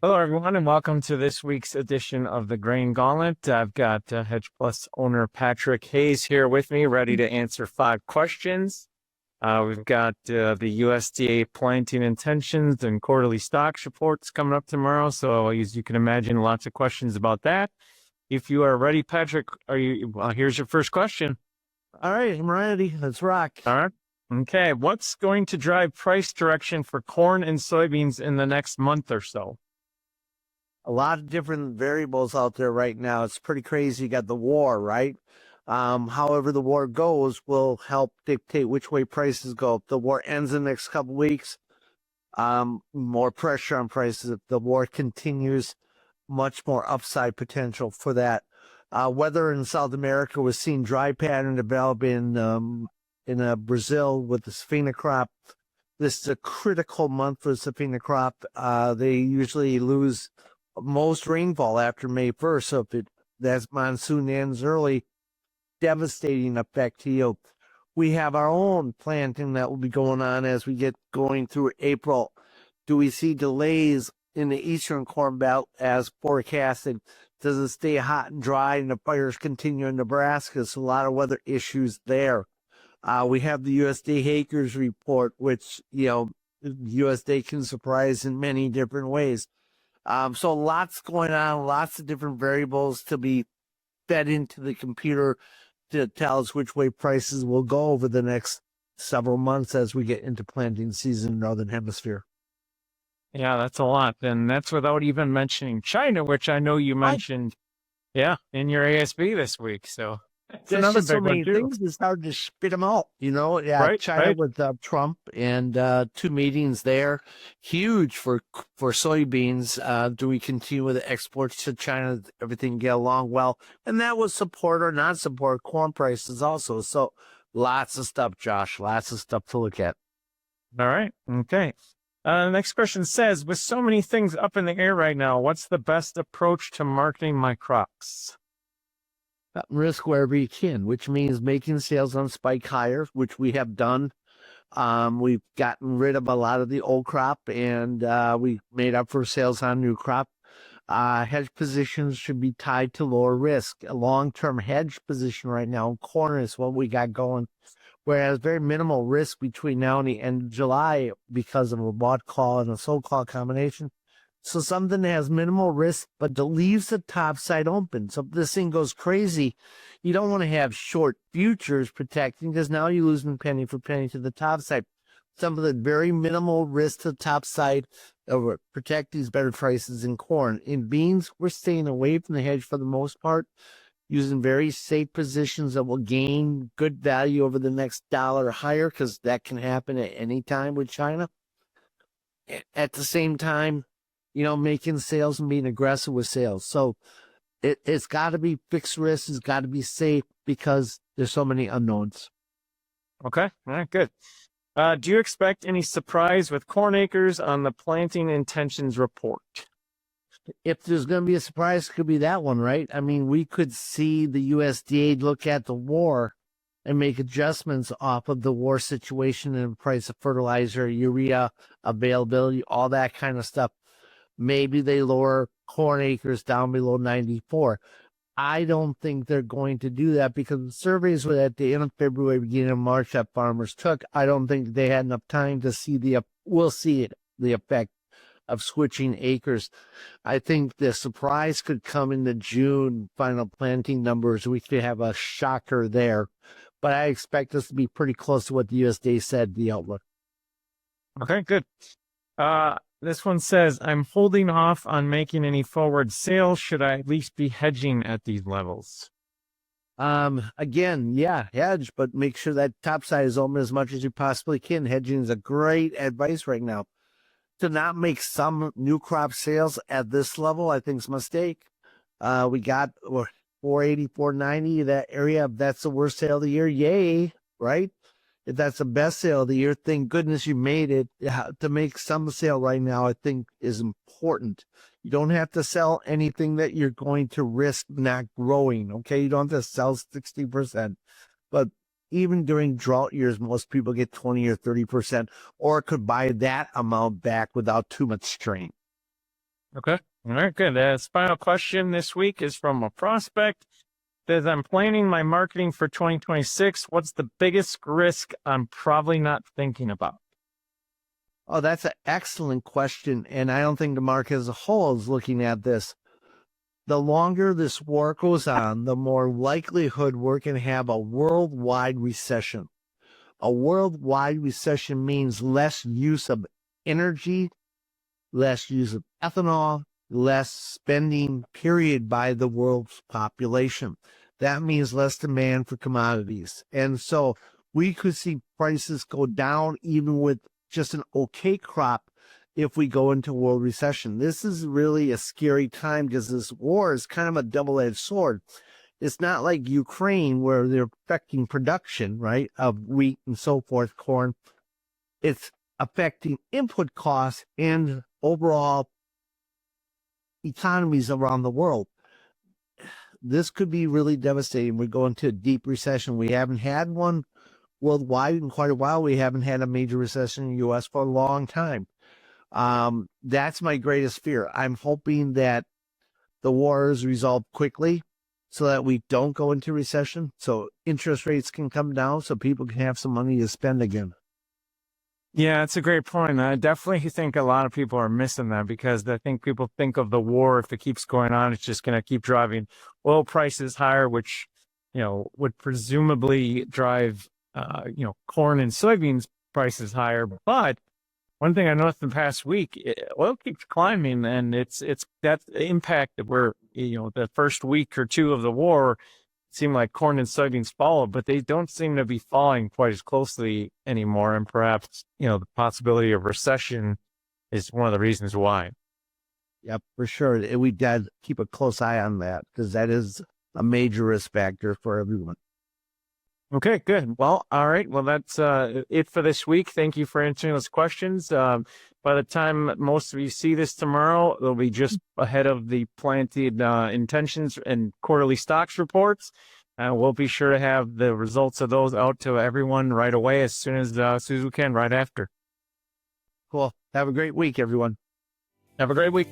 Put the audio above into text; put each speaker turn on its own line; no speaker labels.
Hello, everyone, and welcome to this week's edition of the Grain Gauntlet. I've got Hedge Plus owner Patrick Hayes here with me, ready to answer 5 questions. We've got the USDA planting intentions and quarterly stocks reports coming up tomorrow. So as you can imagine, lots of questions about that. If you are ready, Patrick, here's your first question.
All right, I'm ready. Let's rock.
All right. Okay. What's going to drive price direction for corn and soybeans in the next month or so?
A lot of different variables out there right now. It's pretty crazy. You got the war, right? However the war goes will help dictate which way prices go. If the war ends in the next couple weeks, more pressure on prices. If the war continues, much more upside potential for that. Weather in South America was seeing dry pattern develop in Brazil with the safrinha crop. This is a critical month for the safrinha crop. They usually lose most rainfall after May 1st. So if that monsoon ends early, devastating effect to you. We have our own planting that will be going on as we get going through April. Do we see delays in the eastern corn belt as forecasted? Does it stay hot and dry and the fires continue in Nebraska? So a lot of weather issues there. We have the USDA acres report, which, USDA can surprise in many different ways. So lots going on, lots of different variables to be fed into the computer to tell us which way prices will go over the next several months as we get into planting season in the Northern Hemisphere.
Yeah, that's a lot. And that's without even mentioning China, which I know you mentioned, in your ASB this week. So it's
There's
another
just so
big one
many
too.
things, it's hard to spit them out,
Right,
China
right.
with Trump and 2 meetings there. Huge for soybeans. Do we continue with the exports to China? Everything get along well. And that will support or not support corn prices also. So lots of stuff, Josh. Lots of stuff to look at.
All right. Okay. Next question says, with so many things up in the air right now, what's the best approach to marketing my crops?
Risk wherever you can, which means making sales on spike higher, which we have done. We've gotten rid of a lot of the old crop and we made up for sales on new crop. Hedge positions should be tied to lower risk. A long-term hedge position right now in corn is what we got going, whereas very minimal risk between now and the end of July because of a bought call and a sold call combination. So something that has minimal risk, but that leaves the top side open. So if this thing goes crazy, you don't want to have short futures protecting because now you're losing penny for penny to the top side. Some of the very minimal risk to the top side protect these better prices in corn. In beans, we're staying away from the hedge for the most part, using very safe positions that will gain good value over the next dollar higher because that can happen at any time with China. At the same time, making sales and being aggressive with sales. So it's got to be fixed risk. It's got to be safe because there's so many unknowns.
Okay. All right, good. Do you expect any surprise with corn acres on the planting intentions report?
If there's going to be a surprise, it could be that one, right? I mean, we could see the USDA look at the war and make adjustments off of the war situation and the price of fertilizer, urea availability, all that kind of stuff. Maybe they lower corn acres down below 94. I don't think they're going to do that because the surveys were at the end of February, beginning of March that farmers took. I don't think they had enough time to see the effect of switching acres. I think the surprise could come in the June final planting numbers. We could have a shocker there, but I expect us to be pretty close to what the USDA said, the outlook.
Okay, good. This one says, I'm holding off on making any forward sales. Should I at least be hedging at these levels?
Again, hedge, but make sure that top side is open as much as you possibly can. Hedging is a great advice right now. To not make some new crop sales at this level, I think is a mistake. We got 480, 490, that area. If that's the worst sale of the year, yay, right? If that's the best sale of the year, thank goodness you made it. To make some sale right now, I think is important. You don't have to sell anything that you're going to risk not growing, okay? You don't have to sell 60%. But even during drought years, most people get 20 or 30%, or could buy that amount back without too much strain.
Okay. All right, good. This final question this week is from a prospect. Says, I'm planning my marketing for 2026. What's the biggest risk I'm probably not thinking about?
Oh, that's an excellent question. And I don't think the market as a whole is looking at this. The longer this war goes on, the more likelihood we're going to have a worldwide recession. A worldwide recession means less use of energy, less use of ethanol, less spending, period, by the world's population. That means less demand for commodities. And so we could see prices go down even with just an okay crop if we go into world recession. This is really a scary time because this war is kind of a double-edged sword. It's not like Ukraine where they're affecting production, right, of wheat and so forth, corn. It's affecting input costs and overall economies around the world. This could be really devastating. We're going to a deep recession. We haven't had one worldwide in quite a while. We haven't had a major recession in the U.S. for a long time. That's my greatest fear. I'm hoping that the war is resolved quickly so that we don't go into recession, so interest rates can come down, so people can have some money to spend again.
Yeah, it's a great point. I definitely think a lot of people are missing that because I think people think of the war, if it keeps going on, it's just going to keep driving oil prices higher, which, would presumably drive, corn and soybeans prices higher. But one thing I noticed in the past week, oil keeps climbing, and it's that impact that we're, the first week or two of the war, it seemed like corn and soybeans followed, but they don't seem to be falling quite as closely anymore. And perhaps, the possibility of recession is one of the reasons why.
Yep, for sure. We got to keep a close eye on that because that is a major risk factor for everyone.
Okay, good. Well, all right. Well, that's it for this week. Thank you for answering those questions. By the time most of you see this tomorrow, it'll be just ahead of the planted intentions and quarterly stocks reports. We'll be sure to have the results of those out to everyone right away as soon as we can, right after.
Cool. Have a great week, everyone.
Have a great week.